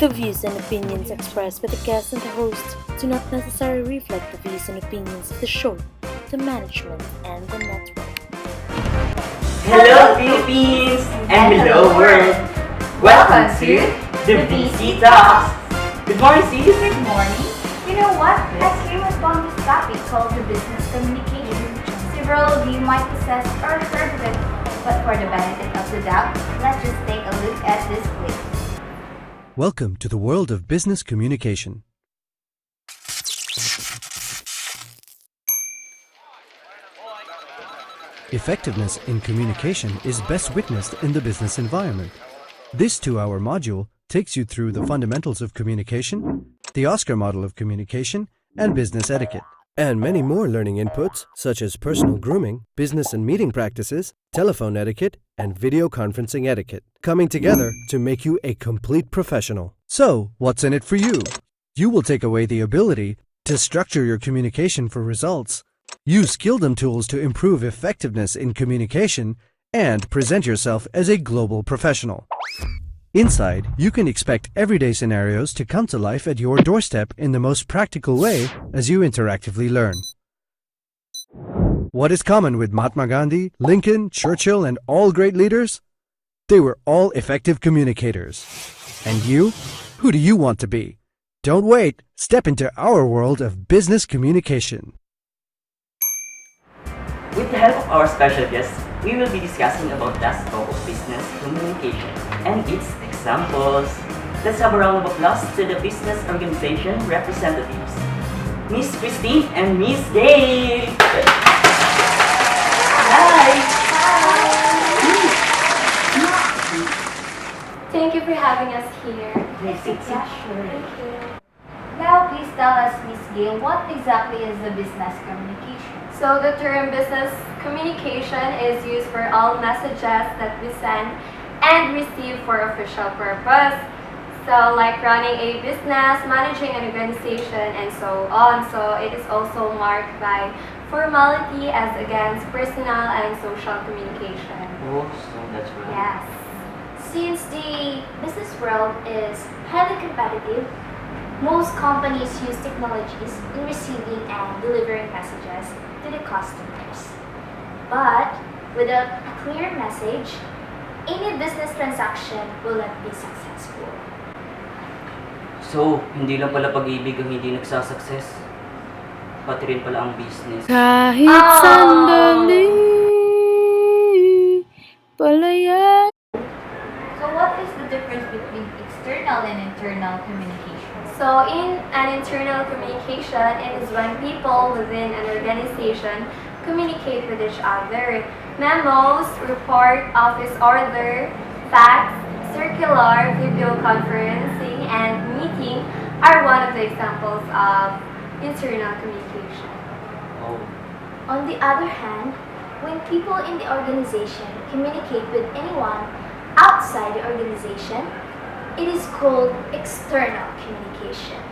The views and opinions expressed by the guest and the host do not necessarily reflect the views and opinions of the show, the management, and the network. Hello Philippines and hello world! Welcome to the BC Talks! Good morning, sis! Good morning. You know what? Let's hear what's on this topic called the business communication. Several of you might possess or heard of it, but for the benefit of the doubt, let's just take a look at this clip. Welcome to the world of business communication. Effectiveness in communication is best witnessed in the business environment. This 2-hour module takes you through the fundamentals of communication, the Oscar model of communication, and business etiquette, and many more learning inputs such as personal grooming, business and meeting practices, telephone etiquette, and video conferencing etiquette, coming together to make you a complete professional. So, what's in it for you? You will take away the ability to structure your communication for results, use Skilldom tools to improve effectiveness in communication, and present yourself as a global professional. Inside, you can expect everyday scenarios to come to life at your doorstep in the most practical way as you interactively learn. What is common with Mahatma Gandhi, Lincoln, Churchill, and all great leaders? They were all effective communicators. And you? Who do you want to be? Don't wait. Step into our world of business communication. With the help of our special guests, we will be discussing about the scope of business communication and its examples. Let's have a round of applause to the business organization representatives, Miss Christine and Miss Gail. Hi. Thank you for having us here. It's a pleasure. Thank you. Now, please tell us, Miss Gail, what exactly is the business communication? So the term business communication is used for all messages that we send and receive for official purpose. So like running a business, managing an organization, and so on. So it is also marked by formality as against personal and social communication. Oh, so that's right. Yes. Since the business world is highly competitive, most companies use technologies in receiving and delivering messages to the customers. But without a clear message, any business transaction will not be successful. So, hindi lang pala pag-ibig ang hindi nagsasucess, pati rin pala ang business. Kahit sandali, palaya. So what is the difference between external and internal communication? So in an internal communication, it is when people within an organization communicate with each other. Memos, report, office order, fax, circular, video conferencing, and meeting are one of the examples of internal communication. Oh. On the other hand, when people in the organization communicate with anyone outside the organization, it is called external communication.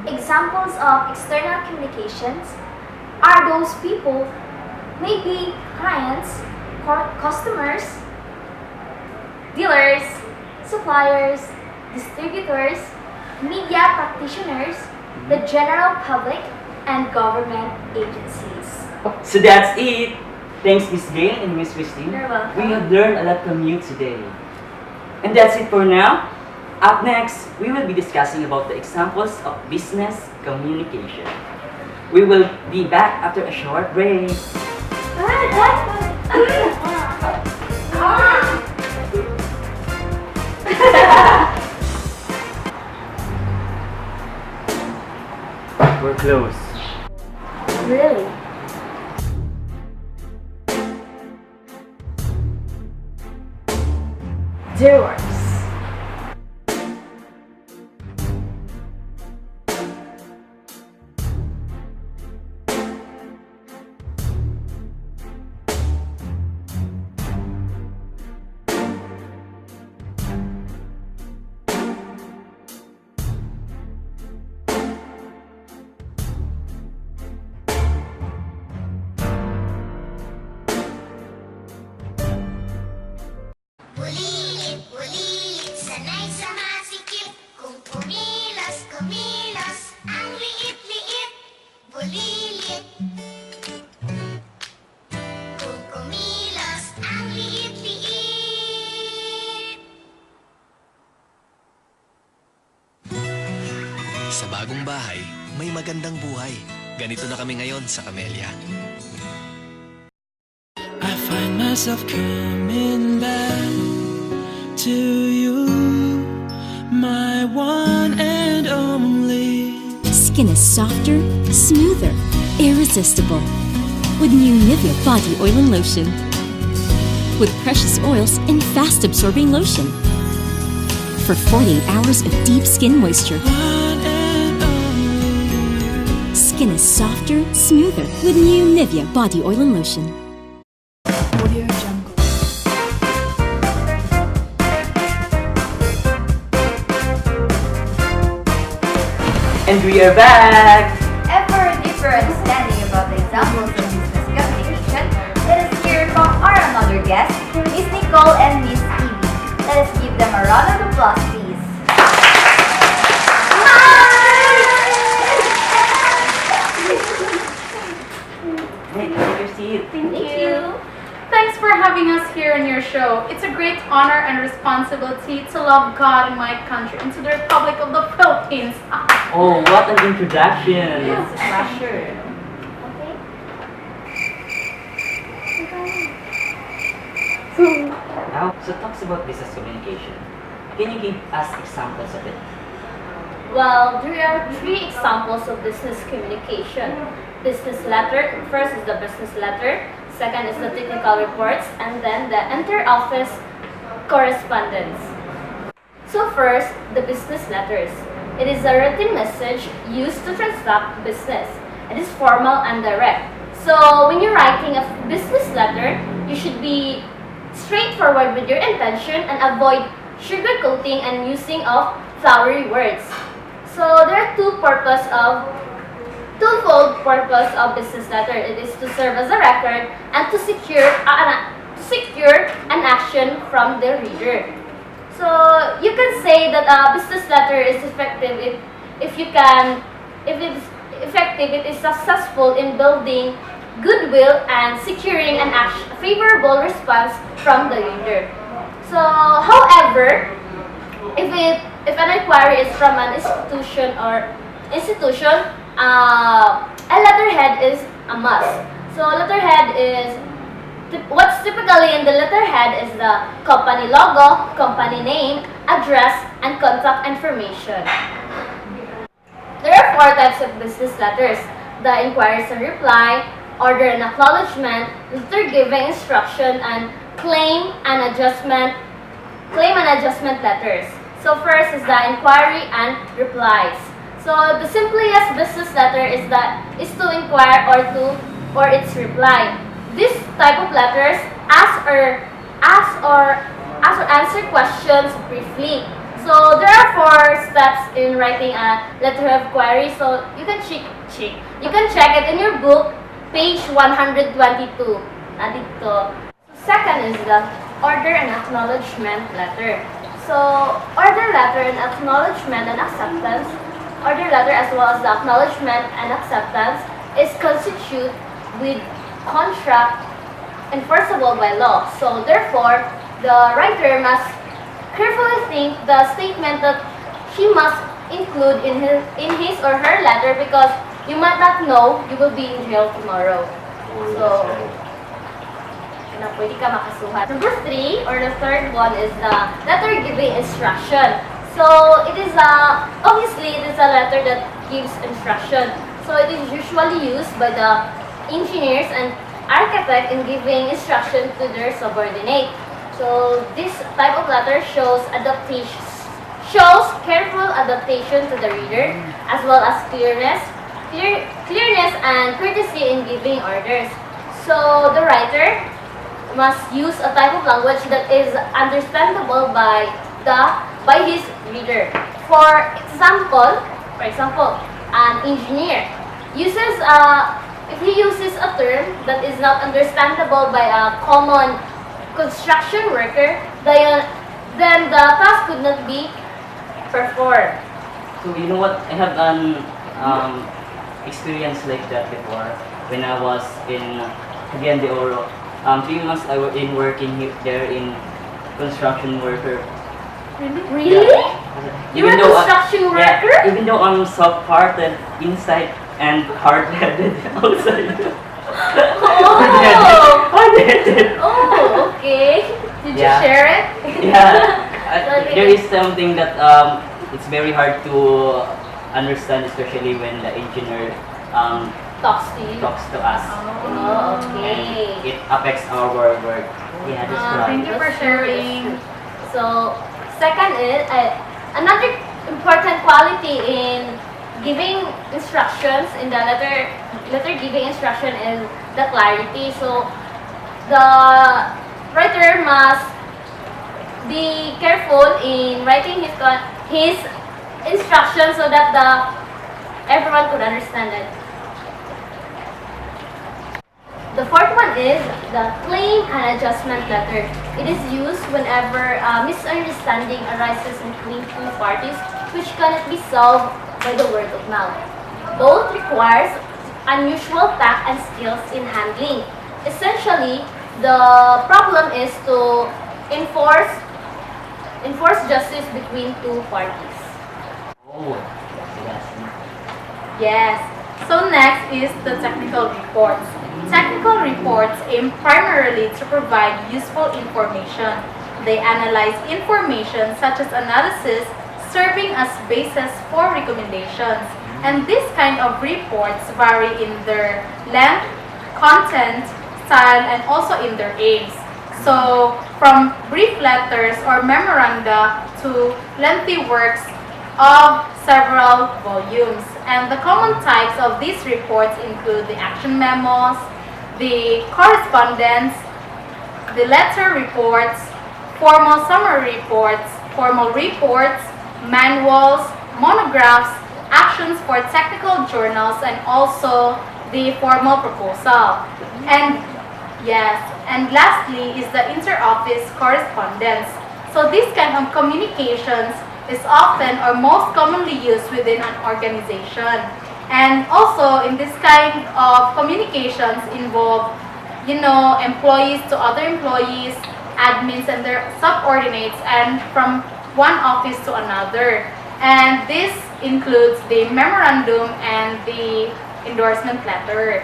Examples of external communications are those people, maybe clients, customers, dealers, suppliers, distributors, media practitioners, the general public, and government agencies. So that's it. Thanks, Miss Gail and Miss Christine. You're welcome. We have learned a lot from you today. And that's it for now. Up next, we will be discussing about the examples of business communication. We will be back after a short break. We're close. Really? Doers. Ulit, ulit, sanay sa masikip. Kung Kumilos, kumilos, ang liit-liit, bulilit. Kumilos, ang liit-liit. Sa bagong bahay, may magandang buhay. Ganito na kami ngayon sa Camellia. I find myself coming back to you, my one and only. Skin is softer, smoother, irresistible. With new Nivea Body Oil and Lotion. With precious oils and fast-absorbing lotion. For 48 hours of deep skin moisture. One and only. Skin is softer, smoother with new Nivea Body Oil and Lotion. And we are back! And for a deeper understanding about the examples of business communication, let us hear from our another guest, Miss Nicole and Miss Evie. Let us give them a round of applause, please. Hey, take your seat. Thank you. Thanks for having us here on your show. It's a great honor and responsibility to love God and my country and to the Republic of the Philippines. Oh, what an introduction! It's a pleasure. Now, so talks about business communication. Can you give us examples of it? Well, there are three examples of business communication. Business letter, first is the business letter, second is the technical reports, and then the inter-office correspondence. So first, the business letters. It is a written message used to transact business. It is formal and direct. So when you're writing a business letter, you should be straightforward with your intention and avoid sugarcoating and using of flowery words. So there are twofold purpose of business letter. It is to serve as a record and to secure an action from the reader. So you can say that a business letter is effective if it is successful in building goodwill and securing an favorable response from the reader. So, however, if an inquiry is from an institution, a letterhead is a must. So letterhead is what's typically in the letterhead is the company logo, company name, address, and contact information. There are four types of business letters: the inquiries and reply, order and acknowledgement, letter giving instruction, and claim and adjustment letters. So first is the inquiry and replies. So the simplest business letter is to inquire or its reply. This type of letters ask or answer questions briefly. So there are four steps in writing a letter of inquiry. So you can check it in your book, page 122. Nandito. Second is the order and acknowledgement letter. So order letter and acknowledgement and acceptance. Order letter as well as the acknowledgement and acceptance is constituted with contract enforceable by law. So therefore, the writer must carefully think the statement that he must include in his or her letter, because you might not know you will be in jail tomorrow. So, pwede ka makasuhan. Number 3 or the third one is the letter giving instruction. So it is obviously it is a letter that gives instruction. So it is usually used by the engineers and architect in giving instruction to their subordinate. So this type of letter shows careful adaptation to the reader, as well as clearness and courtesy in giving orders. So the writer must use a type of language that is understandable by his reader. For example, an engineer uses if he uses a term that is not understandable by a common construction worker, then the task could not be performed. So you know what? I have an experience like that before when I was in Cagayan de Oro. 3 months I was in working there in construction worker. Really? You're a construction worker? Yeah, even though I'm soft-hearted inside and hard-headed outside. Hard-headed. Oh, okay. Did you share it? Yeah. There is something that it's very hard to understand, especially when the engineer Talks to you. talks to us. Oh, okay. And it affects our work. Yeah, that's right. Thank you for sharing. So, second is, another important quality in giving instructions, in the letter giving instruction is the clarity. So, the writer must be careful in writing his instructions so that everyone could understand it. The fourth one is the claim and adjustment letter. It is used whenever a misunderstanding arises between two parties which cannot be solved by the word of mouth. Both requires unusual tact and skills in handling. Essentially, the problem is to enforce justice between two parties. Oh, Yes. So next is the technical reports. Technical reports aim primarily to provide useful information. They analyze information such as analysis, serving as basis for recommendations. And this kind of reports vary in their length, content, style, and also in their aims. So, from brief letters or memoranda to lengthy works of several volumes. And the common types of these reports include the action memos, the correspondence, the letter reports, formal summary reports, formal reports, manuals, monographs, actions for technical journals, and also the formal proposal. And yes, and lastly is the inter-office correspondence. So this kind of communications is often or most commonly used within an organization. And also in this kind of communications involve, employees to other employees, admins and their subordinates, and from one office to another. And this includes the memorandum and the endorsement letter.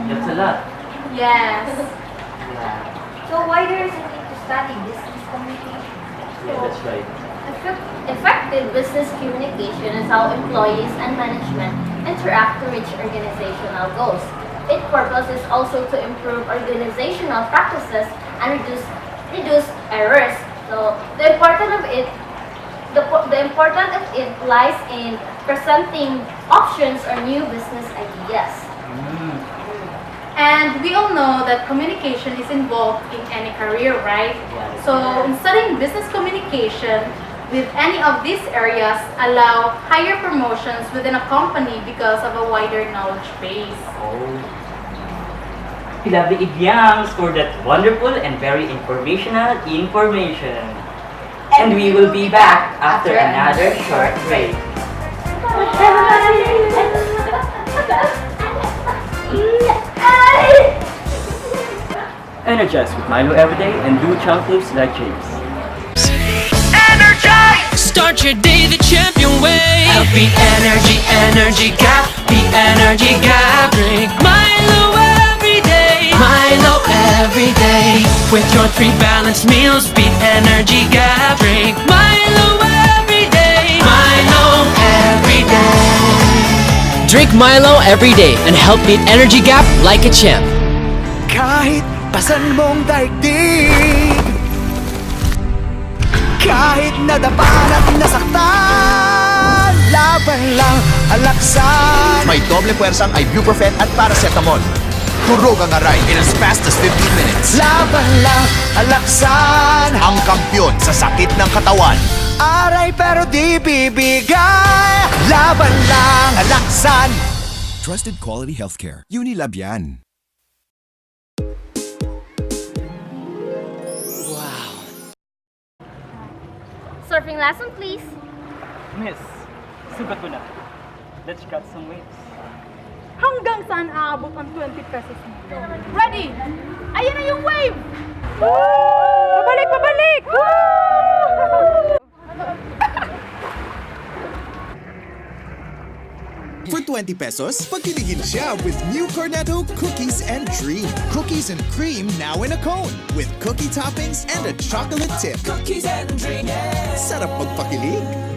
That's a lot. Yes. Yeah. So why there is a need to study business communication? Yeah, that's right. Effective business communication is how employees and management interact to reach organizational goals. Its purpose is also to improve organizational practices and reduce errors. So the importance of it lies in presenting options or new business ideas. And we all know that communication is involved in any career, right? So in studying business communication with any of these areas allow higher promotions within a company because of a wider knowledge base. Lovely idioms for that wonderful and very informational information. And we will be back after another short break. Energize with Milo every day and do chunk loops like James. Start your day the champion way. Be energy gap, be energy gap. Drink Milo every day, Milo every day. With your 3 balanced meals, beat energy gap. Drink Milo every day, Milo every day. Drink Milo every day and help beat energy gap like a champ. Kahit pasan mong daigdig, kahit nadapan at nasaktan, laban lang alaksan. May doble puwersang ibuprofen at paracetamol. Turog ang aray in as fast as 15 minutes. Laban lang alaksan, ang kampiyon sa sakit ng katawan. Aray pero di bibigay, laban lang alaksan. Trusted quality healthcare. Unilab yan. Surfing lesson, please. Miss, Sugat ko na. Let's cut some waves. Hanggang saan aabot ang 20 pesos mo? Ready? Ayan na yung wave! Pabalik, pabalik! For 20 pesos, pagkiligin siya with new Cornetto Cookies and Cream. Cookies and cream now in a cone with cookie toppings and a chocolate tip. Cookies and dream, yeah. Sarap magpakilig.